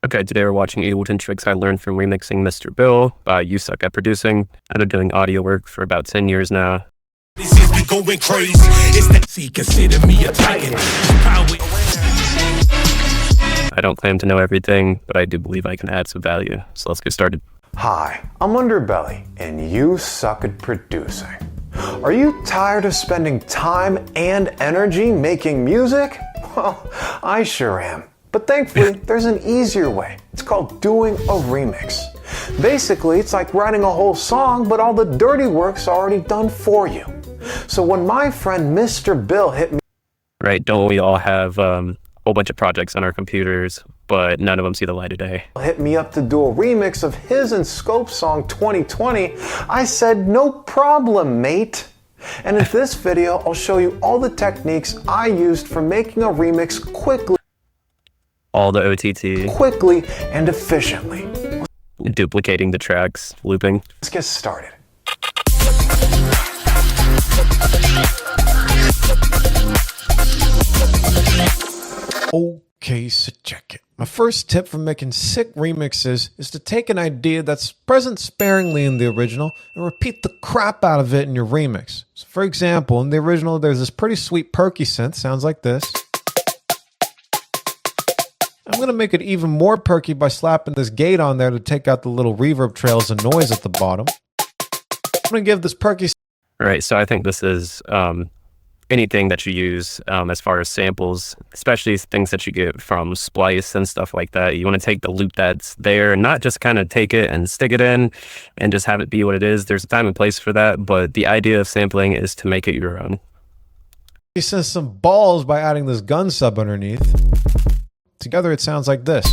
Okay, today we're watching Ableton tricks I learned from remixing Mr. Bill by You Suck at Producing. I've been doing audio work for about 10 years now. Going crazy. See, consider me a titan. I don't claim to know everything, but I do believe I can add some value. So let's get started. Hi, I'm Underbelly, and you suck at producing. Are you tired of spending time and energy making music? Well, I sure am. But thankfully, there's an easier way. It's called doing a remix. Basically, it's like writing a whole song, but all the dirty work's already done for you. So when my friend Mr. Bill hit me... Right, don't we all have a whole bunch of projects on our computers, but none of them see the light of day? Hit me up to do a remix of his and Scope's song 2020, I said, no problem, mate. And in this video, I'll show you all the techniques I used for making a remix quickly. All the OTT. Quickly and efficiently. Duplicating the tracks, looping. Let's get started. Okay, so check it. My first tip for making sick remixes is to take an idea that's present sparingly in the original and repeat the crap out of it in your remix. So for example, in the original, there's this pretty sweet perky synth, sounds like this. I'm going to make it even more perky by slapping this gate on there to take out the little reverb trails and noise at the bottom. I'm going to give this perky... Right, so I think this is anything that you use as far as samples, especially things that you get from Splice and stuff like that. You want to take the loop that's there and not just kind of take it and stick it in and just have it be what it is. There's a time and place for that, but the idea of sampling is to make it your own. He says some balls by adding this gun sub underneath. Together it sounds like this.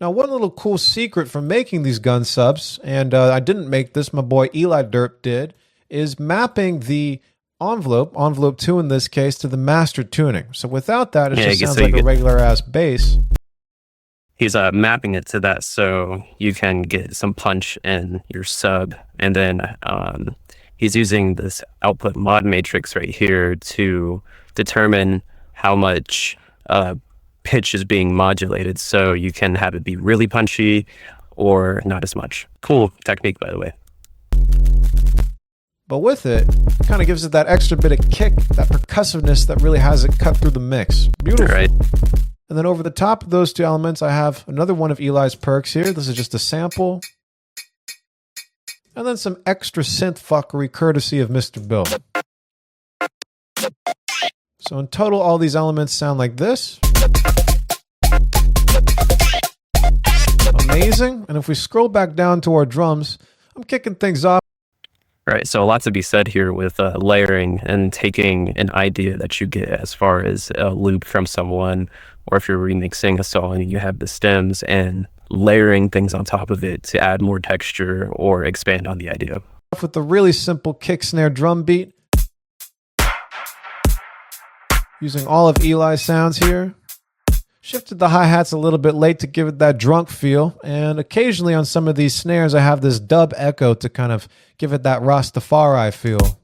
Now one little cool secret for making these gun subs, and I didn't make this, my boy Eli Derp did, is mapping the envelope 2 in this case, to the master tuning. So without that, it just sounds like a regular ass bass. He's mapping it to that so you can get some punch in your sub, and then he's using this output mod matrix right here to determine how much pitch is being modulated, so you can have it be really punchy or not as much. Cool technique, by the way. But with it, kind of gives it that extra bit of kick, that percussiveness that really has it cut through the mix. Beautiful. Right. And then over the top of those two elements, I have another one of Eli's perks here. This is just a sample. And then some extra synth fuckery courtesy of Mr. Bill. So in total, all these elements sound like this. Amazing. And if we scroll back down to our drums, I'm kicking things off. Right, so a lot to be said here with layering and taking an idea that you get as far as a loop from someone, or if you're remixing a song and you have the stems, and layering things on top of it to add more texture or expand on the idea. With the really simple kick snare drum beat. Using all of Eli's sounds here. Shifted the hi-hats a little bit late to give it that drunk feel, and occasionally on some of these snares I have this dub echo to kind of give it that Rastafari feel.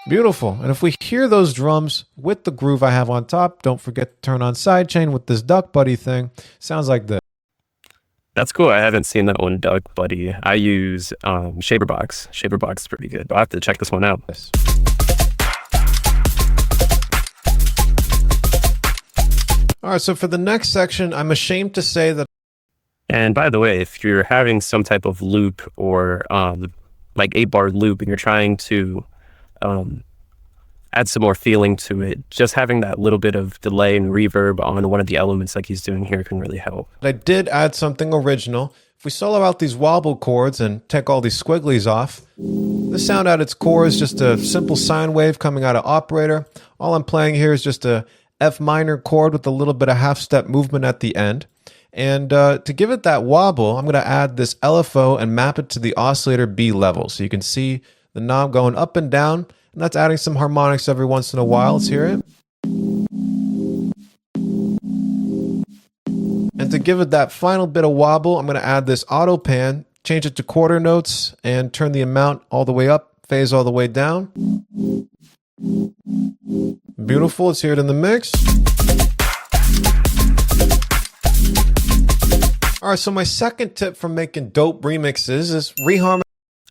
Beautiful. And if we hear those drums with the groove I have on top, don't forget to turn on sidechain with this Duck Buddy thing. Sounds like this. That's cool. I haven't seen that one, Duck Buddy. I use Shaperbox. Shaperbox is pretty good. I'll have to check this one out. Yes. All right, so for the next section, I'm ashamed to say that... And by the way, if you're having some type of loop or like 8-bar loop and you're trying to add some more feeling to it, just having that little bit of delay and reverb on one of the elements like he's doing here can really help. I did add something original. If we solo out these wobble chords and take all these squigglies off, this sound at its core is just a simple sine wave coming out of operator. All I'm playing here is just a F minor chord with a little bit of half-step movement at the end. And to give it that wobble, I'm going to add this LFO and map it to the oscillator B level. So you can see the knob going up and down, and that's adding some harmonics every once in a while. Let's hear it. And to give it that final bit of wobble, I'm going to add this auto pan, change it to quarter notes, and turn the amount all the way up, phase all the way down. Beautiful. Let's hear it in the mix. All right, so my second tip for making dope remixes is reharmonize.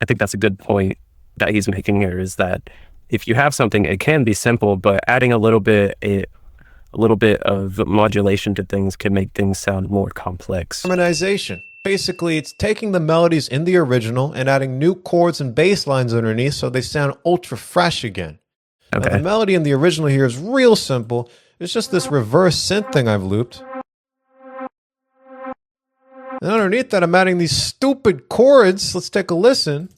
I think that's a good point that he's making here, is that if you have something, it can be simple, but adding a little bit of modulation to things can make things sound more complex. Harmonization. Basically, it's taking the melodies in the original and adding new chords and bass lines underneath so they sound ultra fresh again. Okay. Now, the melody in the original here is real simple. It's just this reverse synth thing I've looped. And underneath that, I'm adding these stupid chords. Let's take a listen.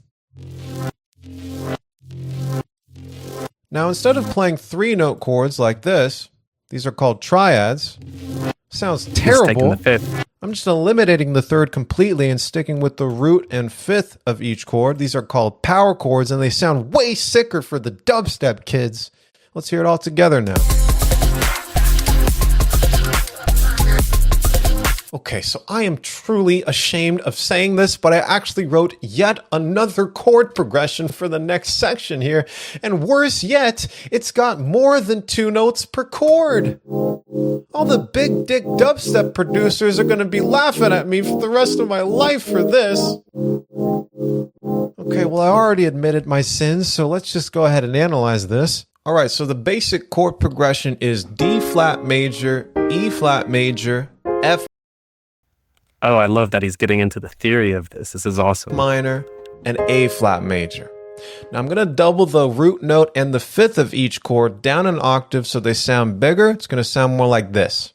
Now, instead of playing 3-note chords like this, these are called triads. Sounds terrible. Taking the fifth. I'm just eliminating the third completely and sticking with the root and fifth of each chord. These are called power chords, and they sound way sicker for the dubstep kids. Let's hear it all together now. Okay, so I am truly ashamed of saying this, but I actually wrote yet another chord progression for the next section here. And worse yet, it's got more than 2 notes per chord. All the big dick dubstep producers are going to be laughing at me for the rest of my life for this. Okay, well, I already admitted my sins, so let's just go ahead and analyze this. All right, so the basic chord progression is D flat major, E flat major, F Oh, I love that he's getting into the theory of this. This is awesome. minor, and A flat major. Now I'm going to double the root note and the fifth of each chord down an octave so they sound bigger. It's going to sound more like this.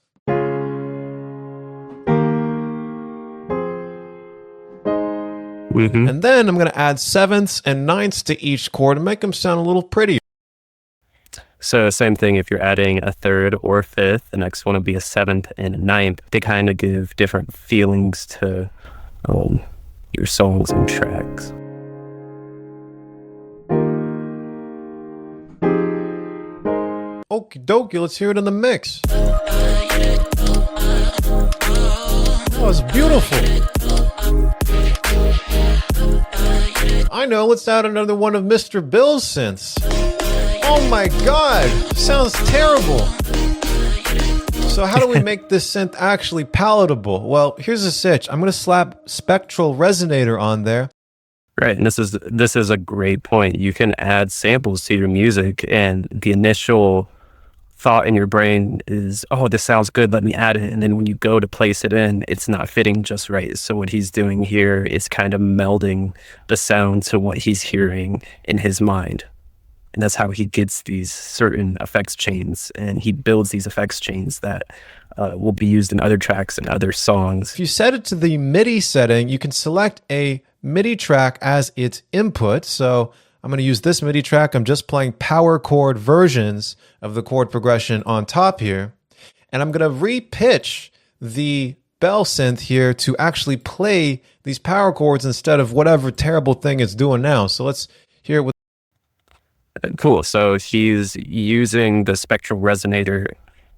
Mm-hmm. And then I'm going to add sevenths and ninths to each chord and make them sound a little prettier. So same thing, if you're adding a third or fifth, the next one will be a seventh and a ninth. They kind of give different feelings to your songs and tracks. Okie dokie, let's hear it in the mix. Oh, it's beautiful. I know, let's add another one of Mr. Bill's synths. Oh my god, sounds terrible. So how do we make this synth actually palatable? Well, here's a sitch. I'm going to slap spectral resonator on there. Right, and this is a great point. You can add samples to your music, and the initial thought in your brain is, oh, this sounds good, let me add it. And then when you go to place it in, it's not fitting just right. So what he's doing here is kind of melding the sound to what he's hearing in his mind. And that's how he gets these certain effects chains, and he builds these effects chains that will be used in other tracks and other songs. If you set it to the MIDI setting, you can select a MIDI track as its input. So I'm going to use this MIDI track. I'm just playing power chord versions of the chord progression on top here. And I'm going to re-pitch the bell synth here to actually play these power chords instead of whatever terrible thing it's doing now. So let's hear it with. Cool. So he's using the spectral resonator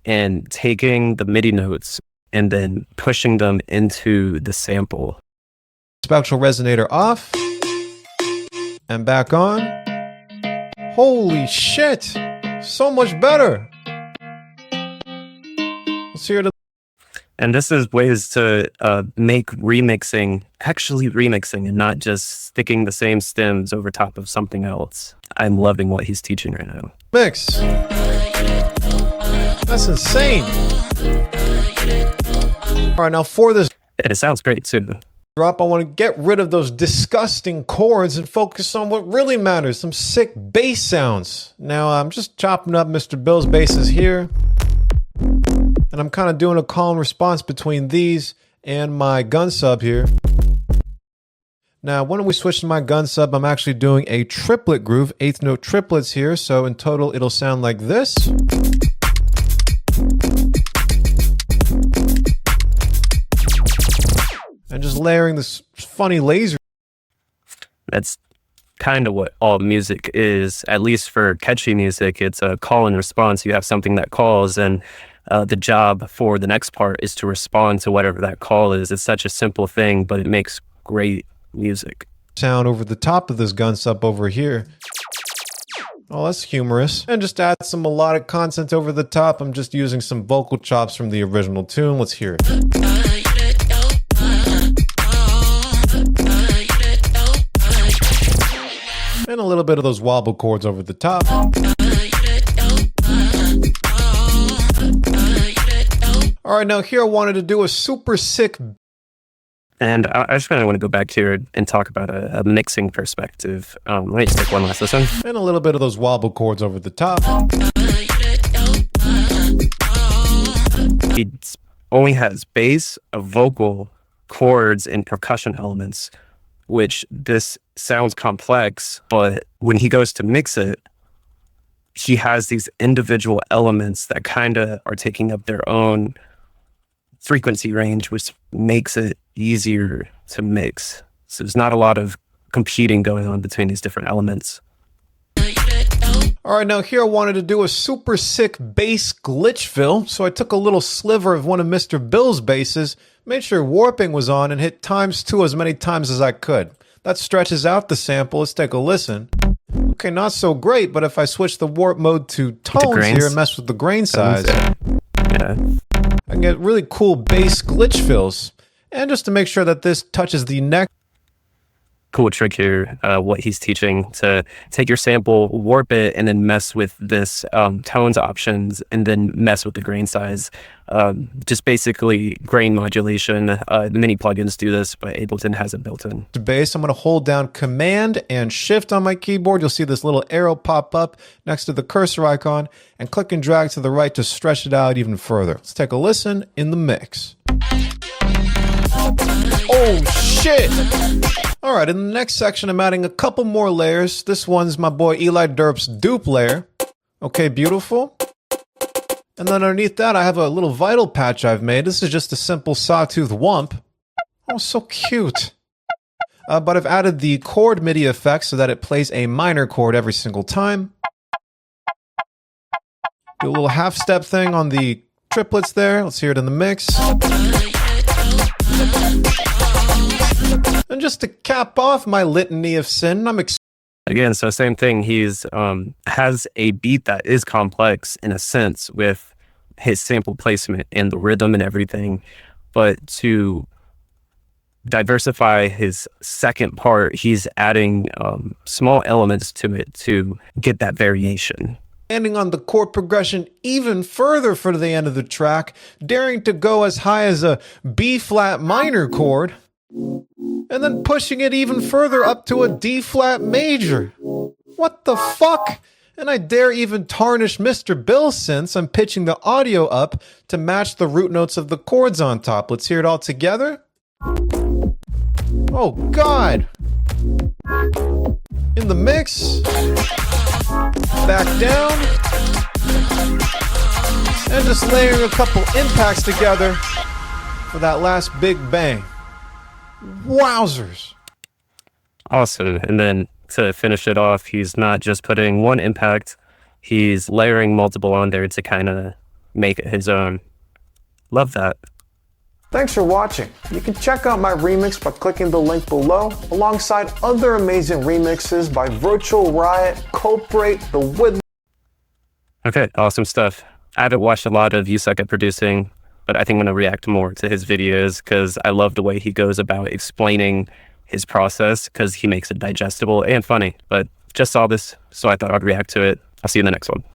and taking the MIDI notes and then pushing them into the sample. Spectral resonator off and back on. Holy shit! So much better. Let's hear it. And this is ways to make remixing actually remixing and not just sticking the same stems over top of something else. I'm loving what he's teaching right now. Mix. That's insane. All right, now for this And it sounds great too. drop, I want to get rid of those disgusting chords and focus on what really matters, some sick bass sounds. Now, I'm just chopping up Mr. Bill's basses here. And I'm kind of doing a call and response between these and my gun sub here. Now, when we switch to my gun sub, I'm actually doing a triplet groove, 8th note triplets here. So in total, it'll sound like this. And just layering this funny laser. That's kind of what all music is, at least for catchy music. It's a call and response. You have something that calls, and the job for the next part is to respond to whatever that call is. It's such a simple thing, but it makes great music. Sound over the top of this gun sub over here. Oh, that's humorous. And just add some melodic content over the top. I'm just using some vocal chops from the original tune. Let's hear it. And a little bit of those wobble chords over the top. All right, now here I wanted to do a super sick. And I just kind of want to go back here and talk about a mixing perspective. Let me just take one last listen. And a little bit of those wobble chords over the top. He only has bass, a vocal, chords, and percussion elements, which this sounds complex, but when he goes to mix it, he has these individual elements that kind of are taking up their own frequency range, which makes it easier to mix. So there's not a lot of competing going on between these different elements. All right, now here I wanted to do a super sick bass glitch fill. So I took a little sliver of one of Mr. Bill's basses, made sure warping was on, and hit ×2 as many times as I could. That stretches out the sample. Let's take a listen. Okay, not so great, but if I switch the warp mode to tones here and mess with the grain size, yeah, I can get really cool bass glitch fills. And just to make sure that this touches the neck. Cool trick here, what he's teaching, to take your sample, warp it, and then mess with this tones options, and then mess with the grain size. Just basically grain modulation. Many plugins do this, but Ableton has it built in. To bass, I'm going to hold down Command and Shift on my keyboard. You'll see this little arrow pop up next to the cursor icon, and click and drag to the right to stretch it out even further. Let's take a listen in the mix. Oh shit! All right, in the next section, I'm adding a couple more layers. This one's my boy Eli Derp's dupe layer. Okay, beautiful. And then underneath that, I have a little vital patch I've made. This is just a simple sawtooth wump. Oh, so cute. But I've added the chord MIDI effect so that it plays a minor chord every single time. Do a little half-step thing on the triplets there. Let's hear it in the mix. And just to cap off my litany of sin, Again, so same thing. He's has a beat that is complex in a sense with his sample placement and the rhythm and everything, but to diversify his second part, he's adding small elements to it to get that variation. Landing on the chord progression even further for the end of the track, daring to go as high as a B-flat minor chord, and then pushing it even further up to a D-flat major. What the fuck? And I dare even tarnish Mr. Bill since I'm pitching the audio up to match the root notes of the chords on top. Let's hear it all together. Oh God! In the mix. Back down. And just layering a couple impacts together for that last big bang. Wowzers. Awesome. And then to finish it off, he's not just putting one impact, he's layering multiple on there to kind of make it his own. Love that. Thanks for watching. You can check out my remix by clicking the link below, alongside other amazing remixes by Virtual Riot, Culprate, The Wood. Okay, awesome stuff. I haven't watched a lot of You Suck at Producing, but I think I'm going to react more to his videos because I love the way he goes about explaining his process because he makes it digestible and funny. But just saw this, so I thought I'd react to it. I'll see you in the next one.